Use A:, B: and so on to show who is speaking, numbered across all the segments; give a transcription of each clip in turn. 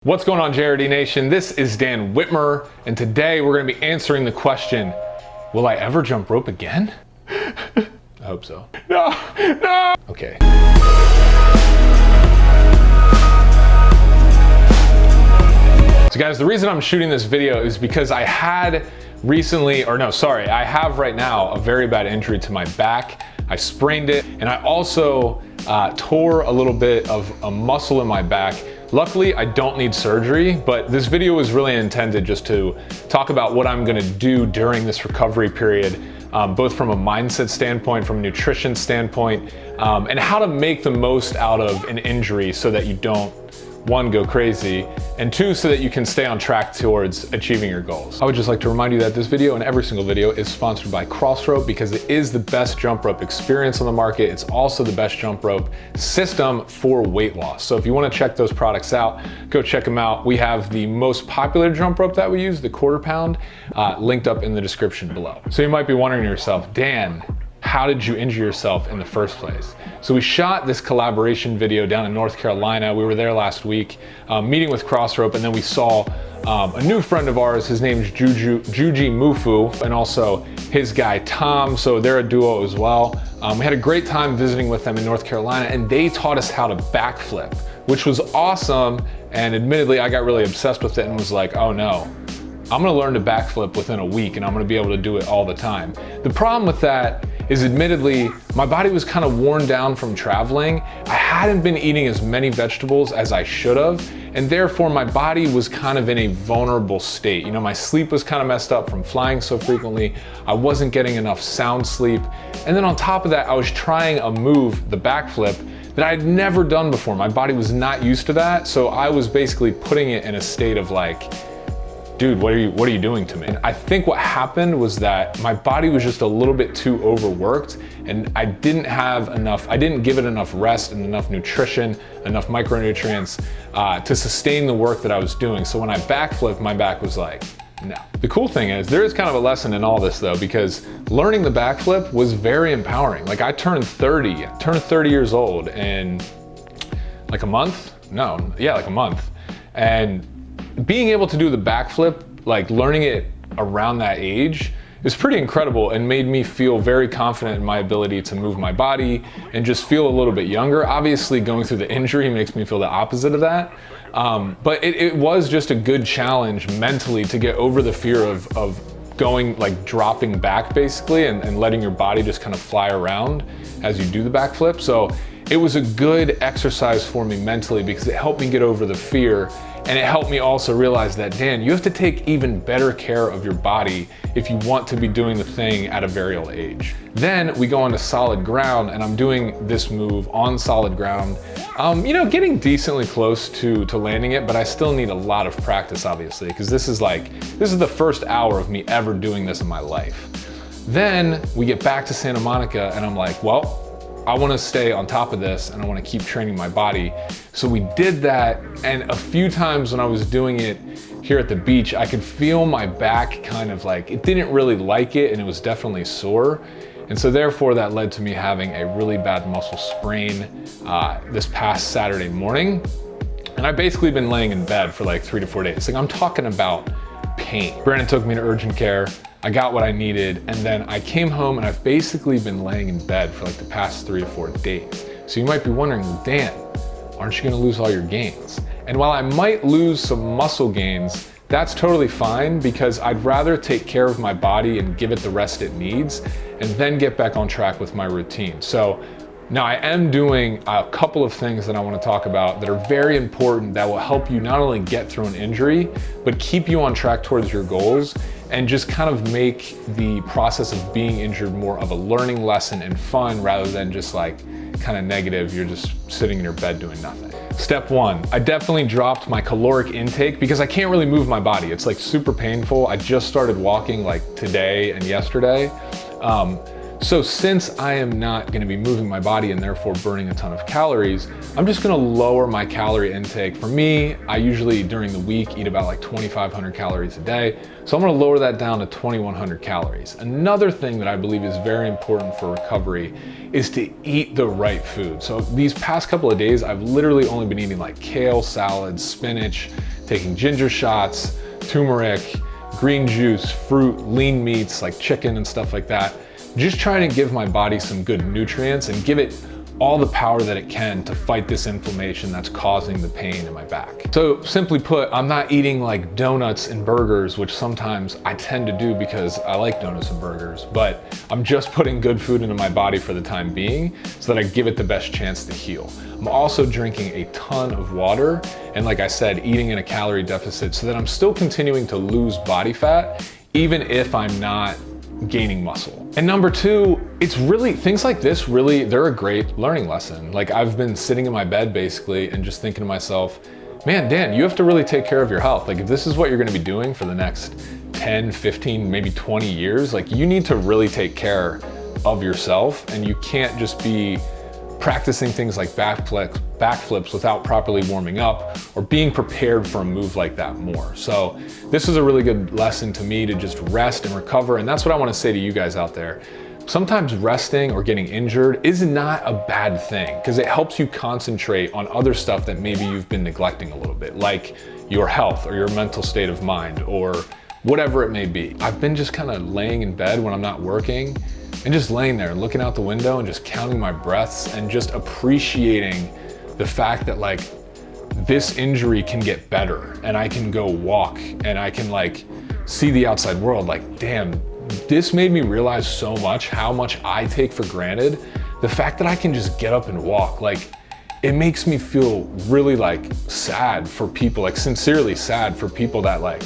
A: What's going on, JRD Nation? This is Dan Whitmer, and today we're going to be answering the question, will I ever jump rope again? I hope so. No. Okay. So guys, the reason I'm shooting this video is because I have right now a very bad injury to my back. I sprained it, and I also tore a little bit of a muscle in my back. Luckily, I don't need surgery, but this video is really intended just to talk about what I'm gonna do during this recovery period, both from a mindset standpoint, from a nutrition standpoint, and how to make the most out of an injury so that you don't, one, go crazy, and two, so that you can stay on track towards achieving your goals. I would just like to remind you that this video and every single video is sponsored by Crossrope because it is the best jump rope experience on the market. It's also the best jump rope system for weight loss. So if you want to check those products out, go check them out. We have the most popular jump rope that we use, the 1/4 pound, linked up in the description below. So you might be wondering to yourself, Dan, how did you injure yourself in the first place? So we shot this collaboration video down in North Carolina. We were there last week, meeting with Crossrope, and then we saw a new friend of ours. His name's Juji Mufu, and also his guy Tom. So they're a duo as well. We had a great time visiting with them in North Carolina, and they taught us how to backflip, which was awesome. And admittedly, I got really obsessed with it and was like, oh no, I'm gonna learn to backflip within a week and I'm gonna be able to do it all the time. The problem with that is, admittedly, my body was kind of worn down from traveling. I hadn't been eating as many vegetables as I should have, and therefore my body was kind of in a vulnerable state. You know, my sleep was kind of messed up from flying so frequently. I wasn't getting enough sound sleep. And then on top of that, I was trying a move, the backflip, that I had never done before. My body was not used to that, so I was basically putting it in a state of like, dude, what are you doing to me? And I think what happened was that my body was just a little bit too overworked, and I didn't give it enough rest and enough nutrition, enough micronutrients to sustain the work that I was doing. So when I backflipped, my back was like, no. The cool thing is, there is kind of a lesson in all this though, because learning the backflip was very empowering. Like I turned 30 years old in like a month? Like a month. And being able to do the backflip, like learning it around that age, is pretty incredible and made me feel very confident in my ability to move my body and just feel a little bit younger. Obviously, going through the injury makes me feel the opposite of that. But it was just a good challenge mentally to get over the fear of going, like dropping back basically, and letting your body just kind of fly around as you do the backflip. So it was a good exercise for me mentally because it helped me get over the fear. And it helped me also realize that, Dan, you have to take even better care of your body if you want to be doing the thing at a very old age. Then we go on to solid ground, and I'm doing this move on solid ground. Getting decently close to landing it, but I still need a lot of practice, obviously, because this is the first hour of me ever doing this in my life. Then we get back to Santa Monica, and I'm like, well, I want to stay on top of this and I want to keep training my body. So we did that, and a few times when I was doing it here at the beach, I could feel my back kind of like, it didn't really like it, and it was definitely sore. And so therefore that led to me having a really bad muscle sprain this past Saturday morning. And I've basically been laying in bed for like 3 to 4 days. Like, I'm talking about pain. Brandon took me to urgent care. I got what I needed, and then I came home, and I've basically been laying in bed for like the past 3 to 4 days. So you might be wondering, Dan, aren't you gonna lose all your gains? And while I might lose some muscle gains, that's totally fine, because I'd rather take care of my body and give it the rest it needs, and then get back on track with my routine. So now I am doing a couple of things that I want to talk about that are very important, that will help you not only get through an injury, but keep you on track towards your goals, and just kind of make the process of being injured more of a learning lesson and fun, rather than just like kind of negative, you're just sitting in your bed doing nothing. Step 1, I definitely dropped my caloric intake because I can't really move my body. It's like super painful. I just started walking like today and yesterday. So since I am not gonna be moving my body and therefore burning a ton of calories, I'm just gonna lower my calorie intake. For me, I usually during the week eat about like 2,500 calories a day. So I'm gonna lower that down to 2,100 calories. Another thing that I believe is very important for recovery is to eat the right food. So these past couple of days, I've literally only been eating like kale, salads, spinach, taking ginger shots, turmeric, green juice, fruit, lean meats like chicken and stuff like that. Just trying to give my body some good nutrients and give it all the power that it can to fight this inflammation that's causing the pain in my back. So simply put, I'm not eating like donuts and burgers, which sometimes I tend to do because I like donuts and burgers, but I'm just putting good food into my body for the time being so that I give it the best chance to heal. I'm also drinking a ton of water and, like I said, eating in a calorie deficit so that I'm still continuing to lose body fat even if I'm not gaining muscle. And number two, it's really, things like this really, they're a great learning lesson. Like I've been sitting in my bed basically and just thinking to myself, man, Dan, you have to really take care of your health. Like if this is what you're gonna be doing for the next 10, 15, maybe 20 years, like you need to really take care of yourself and you can't just be practicing things like backflips without properly warming up or being prepared for a move like that more. So this is a really good lesson to me to just rest and recover. And that's what I want to say to you guys out there. Sometimes resting or getting injured is not a bad thing because it helps you concentrate on other stuff that maybe you've been neglecting a little bit, like your health or your mental state of mind or whatever it may be. I've been just kind of laying in bed when I'm not working and just laying there looking out the window and just counting my breaths and just appreciating the fact that like this injury can get better and I can go walk and I can like see the outside world. Like, damn, this made me realize so much how much I take for granted. The fact that I can just get up and walk, like it makes me feel really like sad for people, like sincerely sad for people that like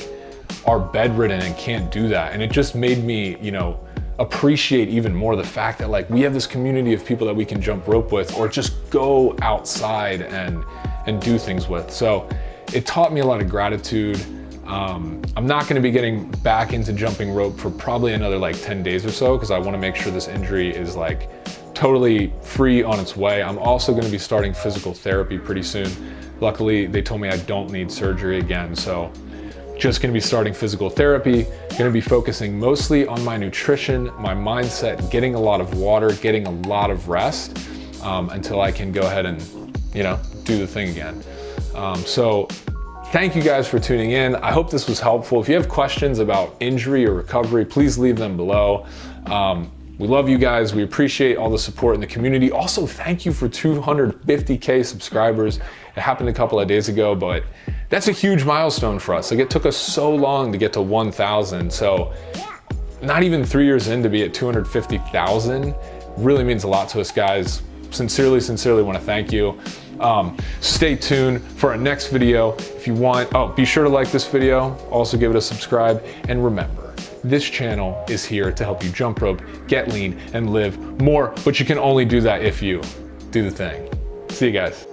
A: are bedridden and can't do that. And it just made me, you know, appreciate even more the fact that like we have this community of people that we can jump rope with or just go outside and do things with. So it taught me a lot of gratitude. I'm not going to be getting back into jumping rope for probably another like 10 days or so because I want to make sure this injury is like totally free on its way. I'm also going to be starting physical therapy pretty soon. Luckily, they told me I don't need surgery again, so just gonna be starting physical therapy, gonna be focusing mostly on my nutrition, my mindset, getting a lot of water, getting a lot of rest until I can go ahead and, you know, do the thing again. So thank you guys for tuning in. I hope this was helpful. If you have questions about injury or recovery, please leave them below. We love you guys. We appreciate all the support in the community. Also, thank you for 250K subscribers. It happened a couple of days ago, but that's a huge milestone for us. Like it took us so long to get to 1,000. So not even 3 years in to be at 250,000 really means a lot to us, guys. Sincerely want to thank you. Stay tuned for our next video. If you want, be sure to like this video. Also give it a subscribe. And remember, this channel is here to help you jump rope, get lean, and live more. But you can only do that if you do the thing. See you guys.